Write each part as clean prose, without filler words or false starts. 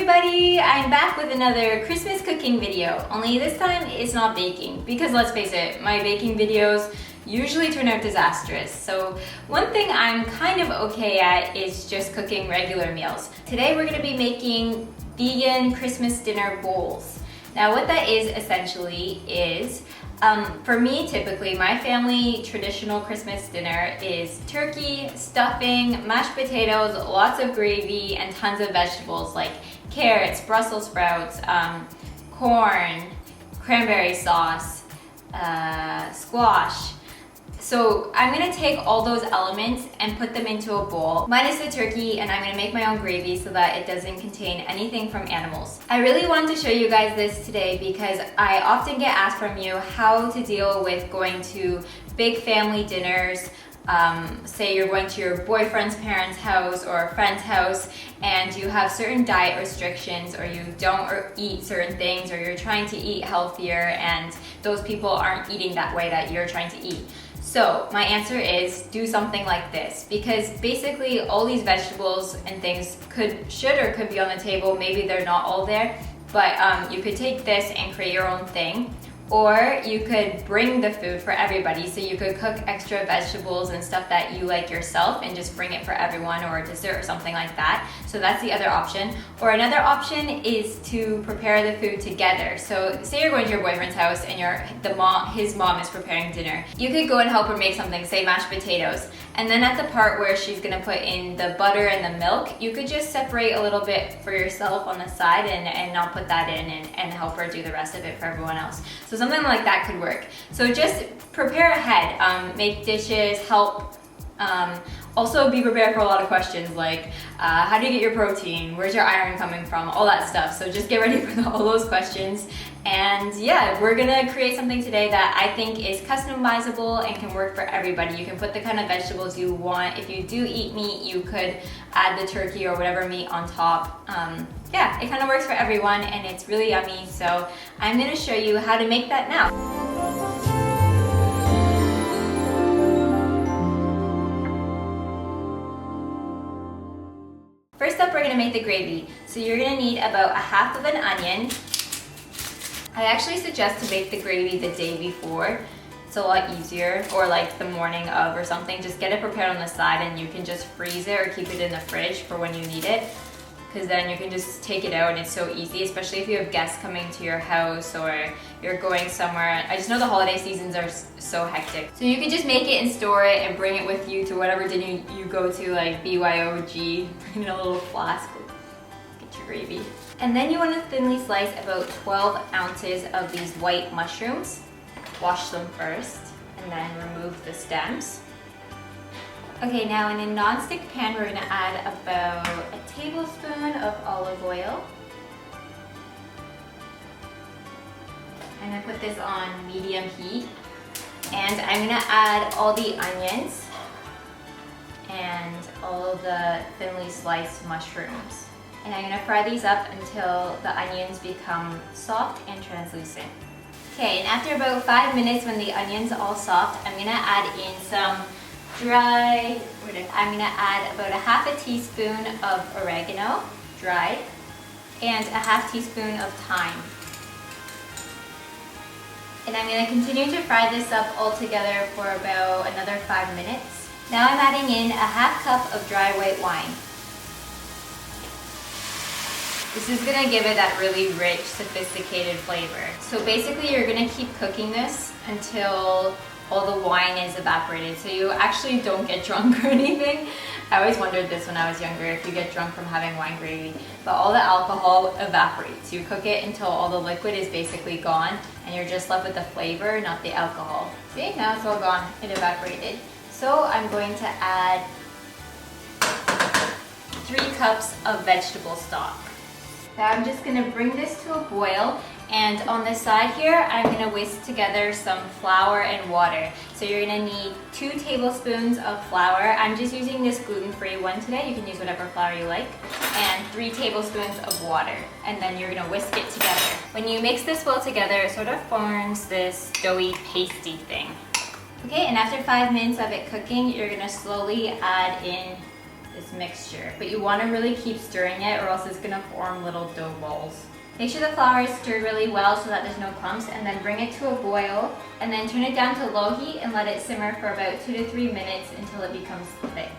everybody! I'm back with another Christmas cooking video, only this time it's not baking because let's face it, my baking videos usually turn out disastrous. So one thing I'm kind of okay at is just cooking regular meals. Today we're going to be making vegan Christmas dinner bowls. Now what that is essentially is, for me typically, my family traditional Christmas dinner is turkey, stuffing, mashed potatoes, lots of gravy, and tons of vegetables like carrots, Brussels sprouts, corn, cranberry sauce, squash. So I'm gonna take all those elements and put them into a bowl, minus the turkey, and I'm gonna make my own gravy so that it doesn't contain anything from animals. I really wanted to show you guys this today because I often get asked from you how to deal with going to big family dinners. Say you're going to your boyfriend's parents' house or a friend's house and you have certain diet restrictions or you don't eat certain things or you're trying to eat healthier and those people aren't eating that way that you're trying to eat. So my answer is do something like this because basically all these vegetables and things should or could be on the table. Maybe they're not all there, but you could take this and create your own thing. Or you could bring the food for everybody, so you could cook extra vegetables and stuff that you like yourself and just bring it for everyone or a dessert or something like that. So that's the other option. Or another option is to prepare the food together. So say you're going to your boyfriend's house and his mom is preparing dinner. You could go and help her make something, say mashed potatoes. And then at the part where she's gonna put in the butter and the milk, you could just separate a little bit for yourself on the side and not put that in and help her do the rest of it for everyone else. So something like that could work. So just prepare ahead, make dishes, help. Also be prepared for a lot of questions like how do you get your protein, where's your iron coming from, all that stuff. So just get ready for all those questions. And yeah, we're gonna create something today that I think is customizable and can work for everybody. You can put the kind of vegetables you want. If you do eat meat, you could add the turkey or whatever meat on top. Yeah, it kind of works for everyone and it's really yummy. So I'm gonna show you how to make that now. First up, we're gonna make the gravy. So you're gonna need about a half of an onion. I actually suggest to make the gravy the day before. It's a lot easier, or like the morning of or something. Just get it prepared on the side and you can just freeze it or keep it in the fridge for when you need it. Because then you can just take it out and it's so easy, especially if you have guests coming to your house or you're going somewhere. I just know the holiday seasons are so hectic. So you can just make it and store it and bring it with you to whatever dinner you go to, like BYOG, bring in a little flask, get your gravy. And then you want to thinly slice about 12 ounces of these white mushrooms. Wash them first and then remove the stems. Okay, now in a non-stick pan, we're gonna add about a tablespoon of olive oil. I'm gonna put this on medium heat. And I'm gonna add all the onions and all the thinly sliced mushrooms. And I'm gonna fry these up until the onions become soft and translucent. Okay, and after about 5 minutes when the onions are all soft, I'm gonna add in some I'm gonna add about a half a teaspoon of oregano, dried, and a half teaspoon of thyme. And I'm gonna continue to fry this up all together for about another 5 minutes. Now I'm adding in a half cup of dry white wine. This is gonna give it that really rich, sophisticated flavor. So basically you're gonna keep cooking this until all the wine is evaporated, so you actually don't get drunk or anything. I always wondered this when I was younger, if you get drunk from having wine gravy, but all the alcohol evaporates. You cook it until all the liquid is basically gone and you're just left with the flavor, not the alcohol. See, now it's all gone, it evaporated. So I'm going to add 3 cups of vegetable stock. Now I'm just gonna bring this to a boil, and on the side here, I'm gonna whisk together some flour and water. So you're gonna need 2 tablespoons of flour. I'm just using this gluten-free one today. You can use whatever flour you like. And 3 tablespoons of water. And then you're gonna whisk it together. When you mix this well together, it sort of forms this doughy, pasty thing. Okay, and after 5 minutes of it cooking, you're gonna slowly add in this mixture, but you want to really keep stirring it or else it's going to form little dough balls. Make sure the flour is stirred really well so that there's no clumps, and then bring it to a boil and then turn it down to low heat and let it simmer for about 2 to 3 minutes until it becomes thick.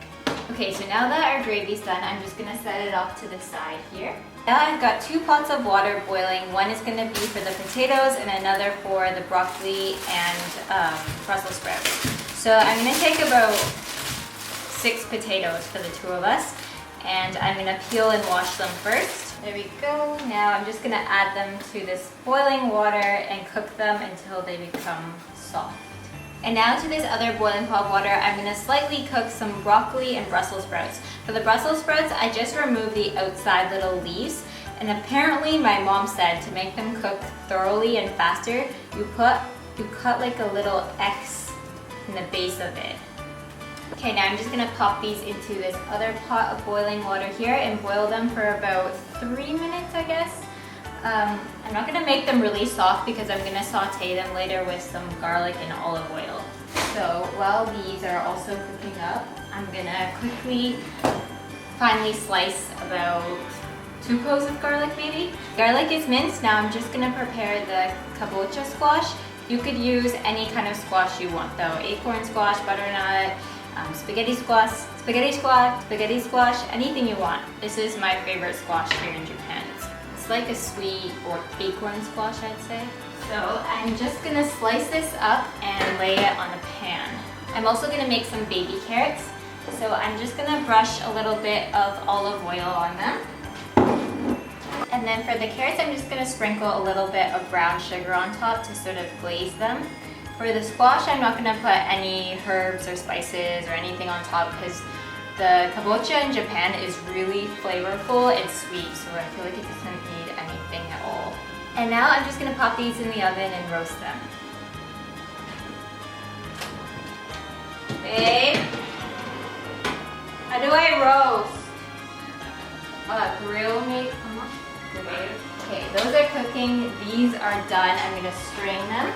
Okay, so now that our gravy's done, I'm just going to set it off to the side here. Now I've got 2 pots of water boiling. One is going to be for the potatoes and another for the broccoli and Brussels sprouts. So I'm going to take about 6 potatoes for the 2 of us, and I'm going to peel and wash them first. There we go. Now I'm just going to add them to this boiling water and cook them until they become soft. And now to this other boiling pot of water, I'm going to slightly cook some broccoli and Brussels sprouts. For the Brussels sprouts, I just removed the outside little leaves, and apparently my mom said to make them cook thoroughly and faster, you cut like a little X in the base of it. Okay, now I'm just going to pop these into this other pot of boiling water here and boil them for about 3 minutes, I guess. I'm not going to make them really soft because I'm going to saute them later with some garlic and olive oil. So while these are also cooking up, I'm going to quickly finely slice about 2 cloves of garlic maybe. Garlic is minced. Now I'm just going to prepare the kabocha squash. You could use any kind of squash you want though. Acorn squash, butternut, spaghetti squash, anything you want. This is my favorite squash here in Japan. It's like a sweet or acorn squash, I'd say. So I'm just gonna slice this up and lay it on a pan. I'm also gonna make some baby carrots. So I'm just gonna brush a little bit of olive oil on them. And then for the carrots, I'm just gonna sprinkle a little bit of brown sugar on top to sort of glaze them. For the squash, I'm not gonna put any herbs or spices or anything on top because the kabocha in Japan is really flavorful and sweet, so I feel like it doesn't need anything at all. And now I'm just gonna pop these in the oven and roast them. Babe, how do I roast? Grill me? Okay, those are cooking. These are done. I'm gonna strain them.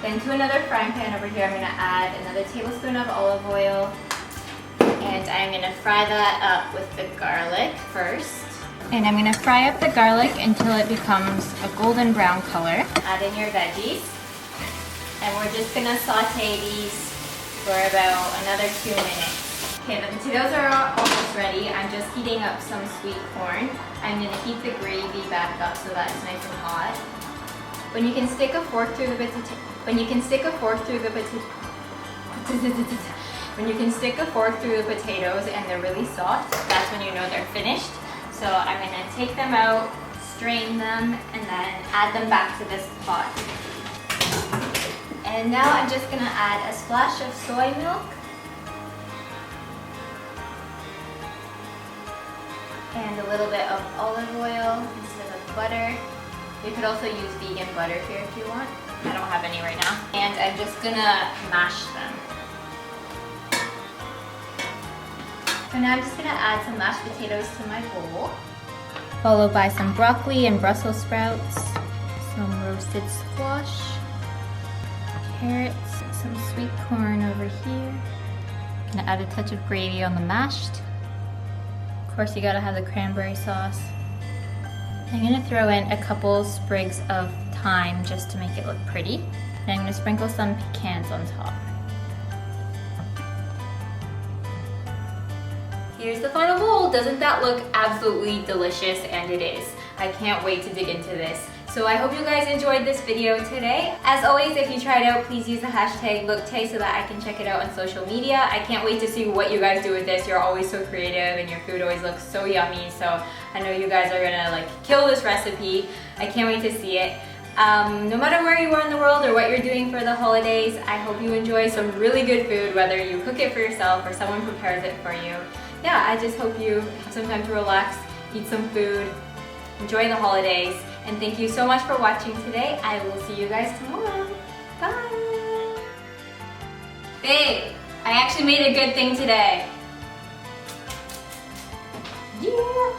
Then to another frying pan over here, I'm gonna add another tablespoon of olive oil. And I'm gonna fry that up with the garlic first. And I'm gonna fry up the garlic until it becomes a golden brown color. Add in your veggies. And we're just gonna saute these for about another 2 minutes. Okay, the potatoes are almost ready. I'm just heating up some sweet corn. I'm gonna heat the gravy back up so that it's nice and hot. When you can stick a fork through the potatoes and they're really soft, that's when you know they're finished. So I'm going to take them out, strain them, and then add them back to this pot. And now I'm just going to add a splash of soy milk. And a little bit of olive oil instead of butter. You could also use vegan butter here if you want. I don't have any right now. And I'm just gonna mash them. So now I'm just gonna add some mashed potatoes to my bowl. Followed by some broccoli and Brussels sprouts, some roasted squash, carrots, some sweet corn over here. Gonna add a touch of gravy on the mashed. Of course, you gotta have the cranberry sauce. I'm gonna throw in a couple sprigs of thyme just to make it look pretty. And I'm gonna sprinkle some pecans on top. Here's the final bowl. Doesn't that look absolutely delicious? And it is. I can't wait to dig into this. So I hope you guys enjoyed this video today. As always, if you try it out, please use the hashtag #LookTay so that I can check it out on social media. I can't wait to see what you guys do with this. You're always so creative and your food always looks so yummy. So I know you guys are gonna like kill this recipe. I can't wait to see it. No matter where you are in the world or what you're doing for the holidays, I hope you enjoy some really good food, whether you cook it for yourself or someone prepares it for you. Yeah, I just hope you have some time to relax, eat some food, enjoy the holidays, and thank you so much for watching today. I will see you guys tomorrow. Bye! Babe, I actually made a good thing today. Yeah!